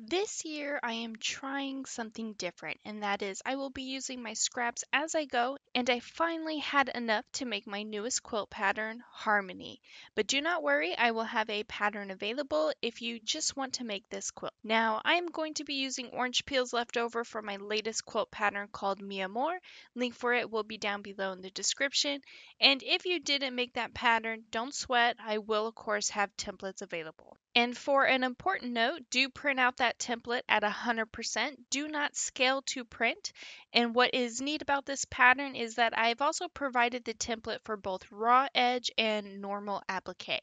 This year I am trying something different, and that is I will be using my scraps as I go, and I finally had enough to make my newest quilt pattern, Harmony. But do not worry, I will have a pattern available if you just want to make this quilt. Now, I'm going to be using orange peels left over from my latest quilt pattern called Amor. Link for it will be down below in the description. And if you didn't make that pattern, don't sweat, I will of course have templates available. And for an important note, do print out that template at 100%. Do not scale to print. And what is neat about this pattern is that I've also provided the template for both raw edge and normal applique.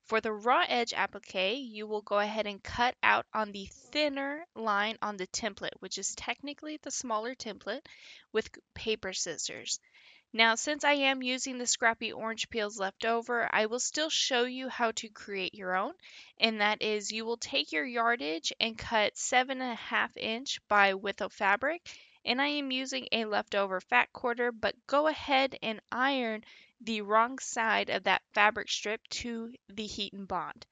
For the raw edge applique, you will go ahead and cut out on the thinner line on the template, which is technically the smaller template, with paper scissors. Now, since I am using the scrappy orange peels left over, I will still show you how to create your own. And that is you will take your yardage and cut 7.5 inch by width of fabric. And I am using a leftover fat quarter, but go ahead and iron the wrong side of that fabric strip to the heat and bond.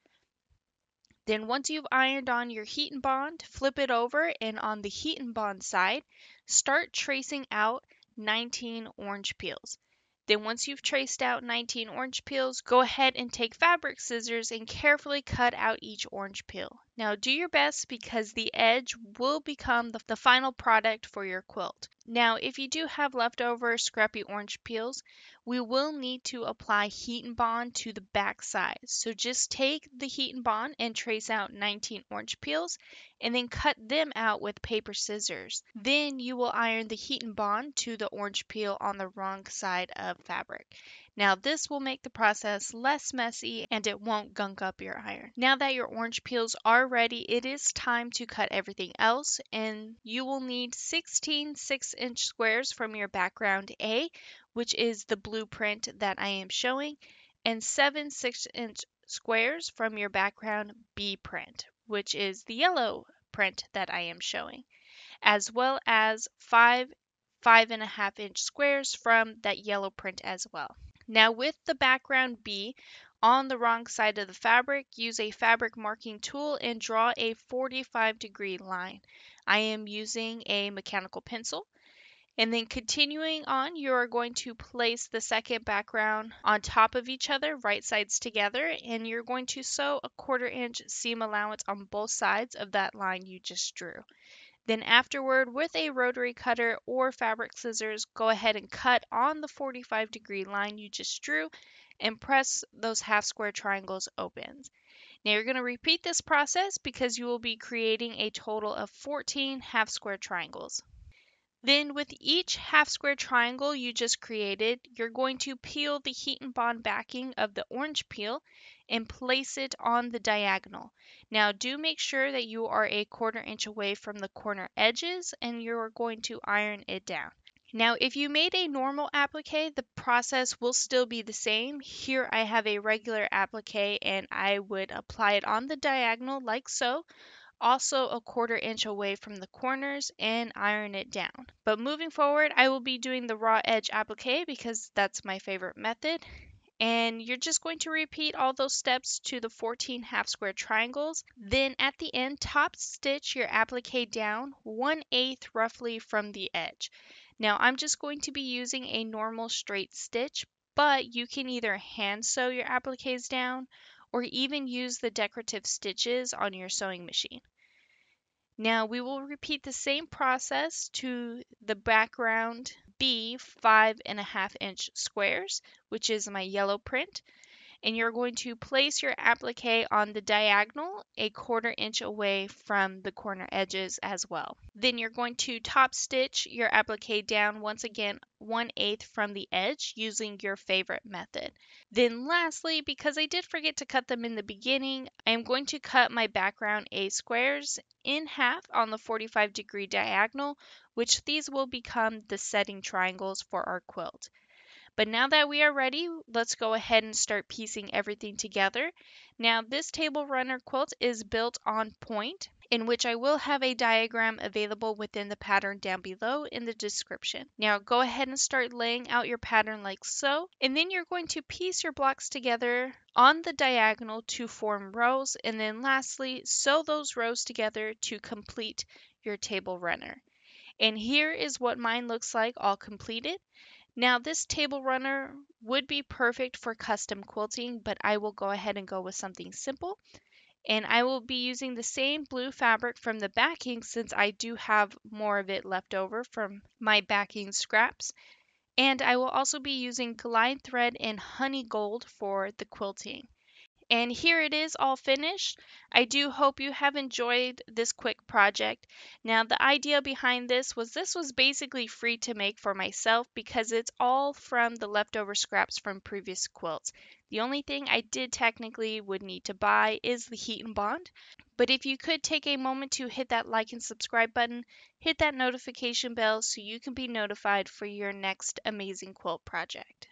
Then once you've ironed on your heat and bond, flip it over and on the heat and bond side, start tracing out 19 orange peels. Then once you've traced out 19 orange peels, go ahead and take fabric scissors and carefully cut out each orange peel. Now do your best because the edge will become the final product for your quilt. Now if you do have leftover scrappy orange peels, we will need to apply heat and bond to the back side. So just take the heat and bond and trace out 19 orange peels and then cut them out with paper scissors. Then you will iron the heat and bond to the orange peel on the wrong side of fabric. Now this will make the process less messy and it won't gunk up your iron. Now that your orange peels are ready, it is time to cut everything else, and you will need 16 6-inch squares from your background A, which is the blueprint that I am showing, and 7 6-inch squares from your background B print, which is the yellow print that I am showing, as well as 5.5-inch squares from that yellow print as well. Now with the background B on the wrong side of the fabric, use a fabric marking tool and draw a 45-degree line. I am using a mechanical pencil. And then continuing on, you are going to place the second background on top of each other, right sides together, and you're going to sew a 1/4-inch seam allowance on both sides of that line you just drew. Then afterward, with a rotary cutter or fabric scissors, go ahead and cut on the 45-degree line you just drew and press those half square triangles open. Now you're going to repeat this process because you will be creating a total of 14 half square triangles. Then with each half square triangle you just created, you're going to peel the heat and bond backing of the orange peel and place it on the diagonal. Now do make sure that you are a 1/4 inch away from the corner edges and you're going to iron it down. Now if you made a normal applique, the process will still be the same. Here I have a regular applique and I would apply it on the diagonal like so, also a 1/4 inch away from the corners, and iron it down. But moving forward, I will be doing the raw edge applique because that's my favorite method. And you're just going to repeat all those steps to the 14 half square triangles. Then at the end, top stitch your applique down 1/8 roughly from the edge. Now I'm just going to be using a normal straight stitch, but you can either hand sew your appliques down or even use the decorative stitches on your sewing machine. Now we will repeat the same process to the background B 5.5-inch squares, which is my yellow print. And you're going to place your applique on the diagonal a 1/4 inch away from the corner edges as well. Then you're going to top stitch your applique down once again 1/8 from the edge using your favorite method. Then lastly, because I did forget to cut them in the beginning, I'm going to cut my background A squares in half on the 45-degree diagonal, which these will become the setting triangles for our quilt. But now that we are ready, let's go ahead and start piecing everything together. Now this table runner quilt is built on point, in which I will have a diagram available within the pattern down below in the description. Now go ahead and start laying out your pattern like so, and then you're going to piece your blocks together on the diagonal to form rows, and then lastly sew those rows together to complete your table runner. And here is what mine looks like all completed. Now this table runner would be perfect for custom quilting, but I will go ahead and go with something simple. And I will be using the same blue fabric from the backing since I do have more of it left over from my backing scraps. And I will also be using glide thread and honey gold for the quilting. And here it is all finished. I do hope you have enjoyed this quick project. Now the idea behind this was basically free to make for myself because it's all from the leftover scraps from previous quilts. The only thing I did technically would need to buy is the heat and bond. But if you could take a moment to hit that like and subscribe button, hit that notification bell so you can be notified for your next amazing quilt project.